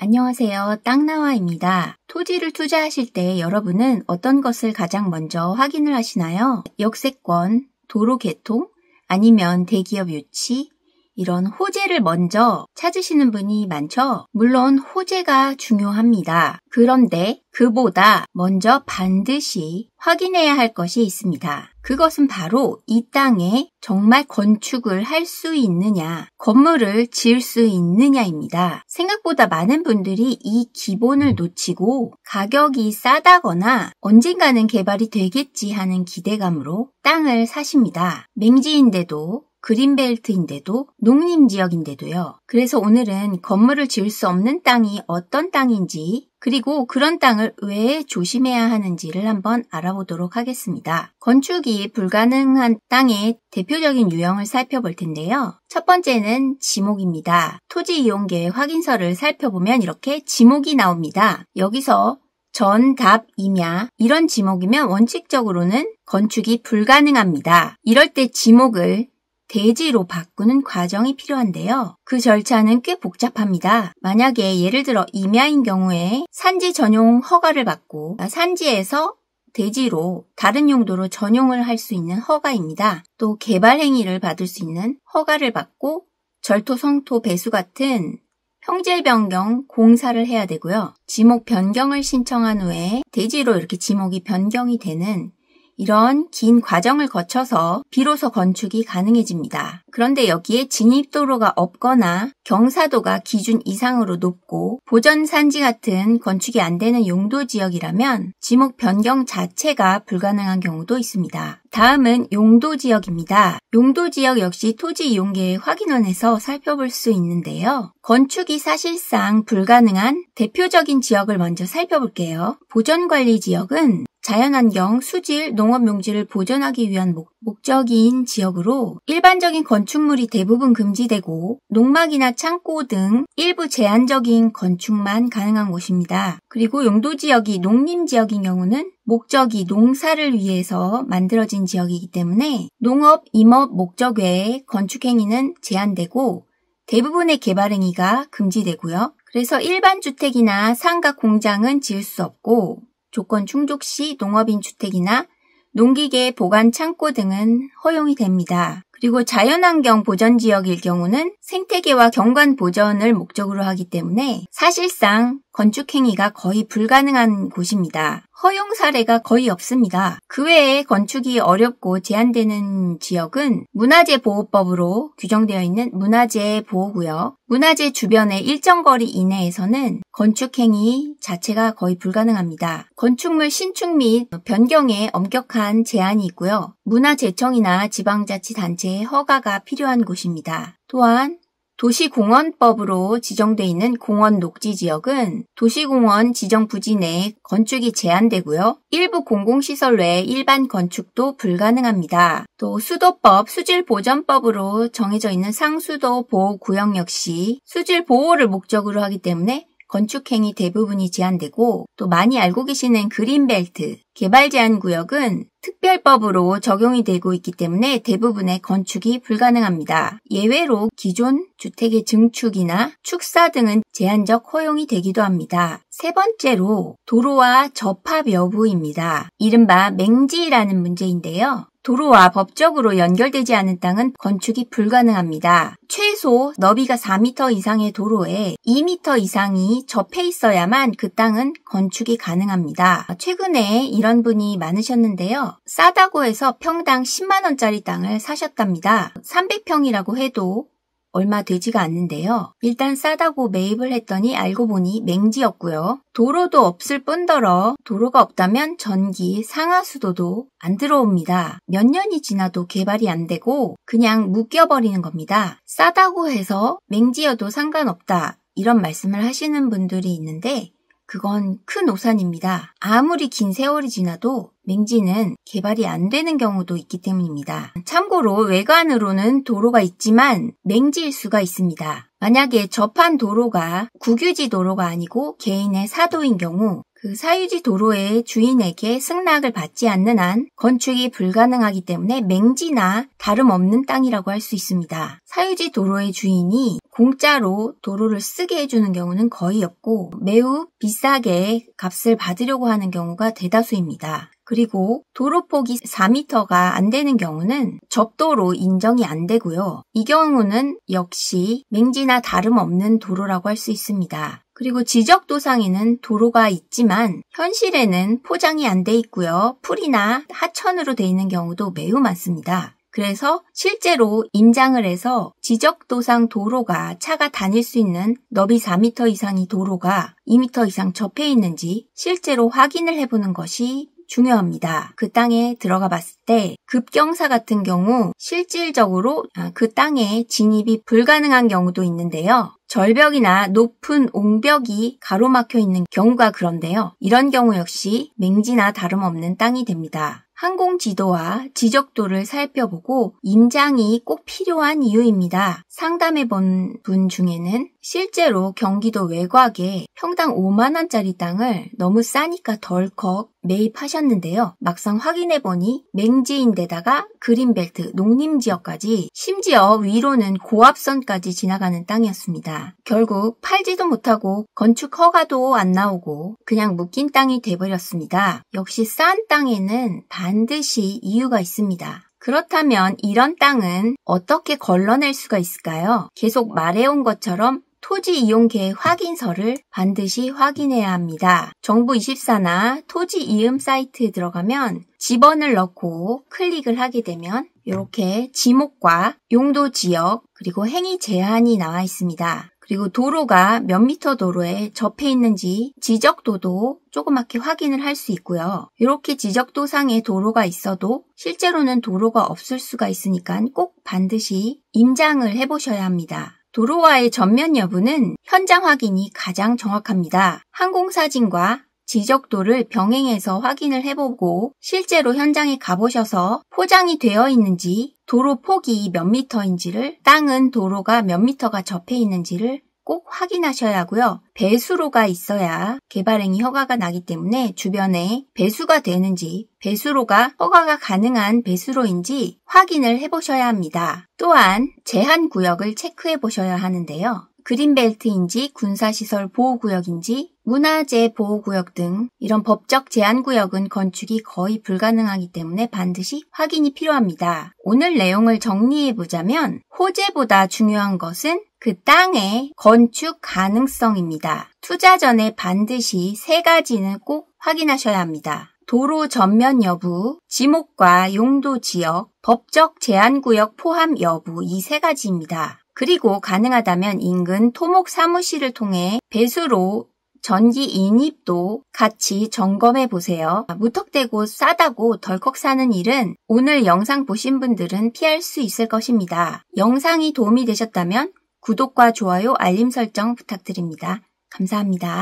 안녕하세요. 땅나와입니다. 토지를 투자하실 때 여러분은 어떤 것을 가장 먼저 확인을 하시나요? 역세권, 도로 개통, 아니면 대기업 유치, 이런 호재를 먼저 찾으시는 분이 많죠? 물론 호재가 중요합니다. 그런데 그보다 먼저 반드시 확인해야 할 것이 있습니다. 그것은 바로 이 땅에 정말 건축을 할 수 있느냐, 건물을 지을 수 있느냐입니다. 생각보다 많은 분들이 이 기본을 놓치고 가격이 싸다거나 언젠가는 개발이 되겠지 하는 기대감으로 땅을 사십니다. 맹지인데도 그린벨트인데도 농림지역인데도요. 그래서 오늘은 건물을 지을 수 없는 땅이 어떤 땅인지 그리고 그런 땅을 왜 조심해야 하는지를 한번 알아보도록 하겠습니다. 건축이 불가능한 땅의 대표적인 유형을 살펴볼 텐데요. 첫 번째는 지목입니다. 토지이용계획 확인서를 살펴보면 이렇게 지목이 나옵니다. 여기서 전, 답, 임야 이런 지목이면 원칙적으로는 건축이 불가능합니다. 이럴 때 지목을 대지로 바꾸는 과정이 필요한데요. 그 절차는 꽤 복잡합니다. 만약에 예를 들어 임야인 경우에 산지 전용 허가를 받고 산지에서 대지로 다른 용도로 전용을 할 수 있는 허가입니다. 또 개발 행위를 받을 수 있는 허가를 받고 절토, 성토, 배수 같은 형질 변경 공사를 해야 되고요. 지목 변경을 신청한 후에 대지로 이렇게 지목이 변경이 되는 이런 긴 과정을 거쳐서 비로소 건축이 가능해집니다. 그런데 여기에 진입도로가 없거나 경사도가 기준 이상으로 높고 보전산지 같은 건축이 안 되는 용도지역이라면 지목 변경 자체가 불가능한 경우도 있습니다. 다음은 용도지역입니다. 용도지역 역시 토지이용계획 확인원에서 살펴볼 수 있는데요. 건축이 사실상 불가능한 대표적인 지역을 먼저 살펴볼게요. 보전관리지역은 자연환경, 수질, 농업용지를 보존하기 위한 목적인 지역으로 일반적인 건축물이 대부분 금지되고 농막이나 창고 등 일부 제한적인 건축만 가능한 곳입니다. 그리고 용도지역이 농림지역인 경우는 목적이 농사를 위해서 만들어진 지역이기 때문에 농업, 임업 목적 외에 건축행위는 제한되고 대부분의 개발행위가 금지되고요. 그래서 일반 주택이나 상가 공장은 지을 수 없고 조건 충족 시 농업인 주택이나 농기계 보관 창고 등은 허용이 됩니다. 그리고 자연환경 보전지역일 경우는 생태계와 경관 보전을 목적으로 하기 때문에 사실상 건축행위가 거의 불가능한 곳입니다. 허용 사례가 거의 없습니다. 그 외에 건축이 어렵고 제한되는 지역은 문화재보호법으로 규정되어 있는 문화재보호구역, 문화재 주변의 일정 거리 이내에서는 건축행위 자체가 거의 불가능합니다. 건축물 신축 및 변경에 엄격한 제한이 있고요. 문화재청이나 지방자치단체의 허가가 필요한 곳입니다. 또한 도시공원법으로 지정되어 있는 공원 녹지지역은 도시공원 지정 부지 내에 건축이 제한되고요. 일부 공공시설 외에 일반 건축도 불가능합니다. 또 수도법, 수질보전법으로 정해져 있는 상수도 보호구역 역시 수질보호를 목적으로 하기 때문에 건축행위 대부분이 제한되고 또 많이 알고 계시는 그린벨트, 개발제한구역은 특별법으로 적용이 되고 있기 때문에 대부분의 건축이 불가능합니다. 예외로 기존 주택의 증축이나 축사 등은 제한적 허용이 되기도 합니다. 세 번째로 도로와 접합 여부입니다. 이른바 맹지라는 문제인데요. 도로와 법적으로 연결되지 않은 땅은 건축이 불가능합니다. 최소 너비가 4m 이상의 도로에 2m 이상이 접해 있어야만 그 땅은 건축이 가능합니다. 최근에 이런 분이 많으셨는데요. 싸다고 해서 평당 10만 원짜리 땅을 사셨답니다. 300평이라고 해도 얼마 되지가 않는데요. 일단 싸다고 매입을 했더니 알고 보니 맹지였고요. 도로도 없을 뿐더러 도로가 없다면 전기, 상하수도도 안 들어옵니다. 몇 년이 지나도 개발이 안 되고 그냥 묶여버리는 겁니다. 싸다고 해서 맹지여도 상관없다 이런 말씀을 하시는 분들이 있는데 그건 큰 오산입니다. 아무리 긴 세월이 지나도 맹지는 개발이 안 되는 경우도 있기 때문입니다. 참고로 외관으로는 도로가 있지만 맹지일 수가 있습니다. 만약에 접한 도로가 국유지 도로가 아니고 개인의 사도인 경우 그 사유지 도로의 주인에게 승낙을 받지 않는 한 건축이 불가능하기 때문에 맹지나 다름없는 땅이라고 할 수 있습니다. 사유지 도로의 주인이 공짜로 도로를 쓰게 해주는 경우는 거의 없고 매우 비싸게 값을 받으려고 하는 경우가 대다수입니다. 그리고 도로폭이 4m가 안 되는 경우는 접도로 인정이 안 되고요. 이 경우는 역시 맹지나 다름없는 도로라고 할 수 있습니다. 그리고 지적도상에는 도로가 있지만 현실에는 포장이 안 돼 있고요. 풀이나 하천으로 돼 있는 경우도 매우 많습니다. 그래서 실제로 임장을 해서 지적도상 도로가 차가 다닐 수 있는 너비 4m 이상의 도로가 2m 이상 접해 있는지 실제로 확인을 해보는 것이 중요합니다. 그 땅에 들어가 봤을 때 급경사 같은 경우 실질적으로 그 땅에 진입이 불가능한 경우도 있는데요. 절벽이나 높은 옹벽이 가로막혀 있는 경우가 그런데요. 이런 경우 역시 맹지나 다름없는 땅이 됩니다. 항공지도와 지적도를 살펴보고 임장이 꼭 필요한 이유입니다. 상담해본 분 중에는 실제로 경기도 외곽에 평당 5만 원짜리 땅을 너무 싸니까 덜컥 매입하셨는데요. 막상 확인해보니 맹지인데다가 그린벨트, 농림지역까지 심지어 위로는 고압선까지 지나가는 땅이었습니다. 결국 팔지도 못하고 건축 허가도 안 나오고 그냥 묶인 땅이 돼버렸습니다. 역시 싼 땅에는 반드시 이유가 있습니다. 그렇다면 이런 땅은 어떻게 걸러낼 수가 있을까요? 계속 말해온 것처럼 토지 이용 계획 확인서를 반드시 확인해야 합니다. 정부24나 토지 이음 사이트에 들어가면 지번을 넣고 클릭을 하게 되면 이렇게 지목과 용도 지역 그리고 행위 제한이 나와 있습니다. 그리고 도로가 몇 미터 도로에 접해 있는지 지적도도 조그맣게 확인을 할 수 있고요. 이렇게 지적도상에 도로가 있어도 실제로는 도로가 없을 수가 있으니까 꼭 반드시 임장을 해보셔야 합니다. 도로와의 전면 여부는 현장 확인이 가장 정확합니다. 항공사진과 지적도를 병행해서 확인을 해보고 실제로 현장에 가보셔서 포장이 되어 있는지 도로 폭이 몇 미터인지를 땅은 도로가 몇 미터가 접해 있는지를 꼭 확인하셔야 하고요. 배수로가 있어야 개발행위 허가가 나기 때문에 주변에 배수가 되는지 배수로가 허가가 가능한 배수로인지 확인을 해보셔야 합니다. 또한 제한구역을 체크해 보셔야 하는데요. 그린벨트인지 군사시설 보호구역인지 문화재 보호구역 등 이런 법적 제한구역은 건축이 거의 불가능하기 때문에 반드시 확인이 필요합니다. 오늘 내용을 정리해보자면 호재보다 중요한 것은 그 땅의 건축 가능성입니다. 투자 전에 반드시 3가지는 꼭 확인하셔야 합니다. 도로 전면 여부, 지목과 용도 지역, 법적 제한구역 포함 여부 이 3가지입니다. 그리고 가능하다면 인근 토목 사무실을 통해 배수로 전기 인입도 같이 점검해 보세요. 무턱대고 싸다고 덜컥 사는 일은 오늘 영상 보신 분들은 피할 수 있을 것입니다. 영상이 도움이 되셨다면 구독과 좋아요, 알림 설정 부탁드립니다. 감사합니다.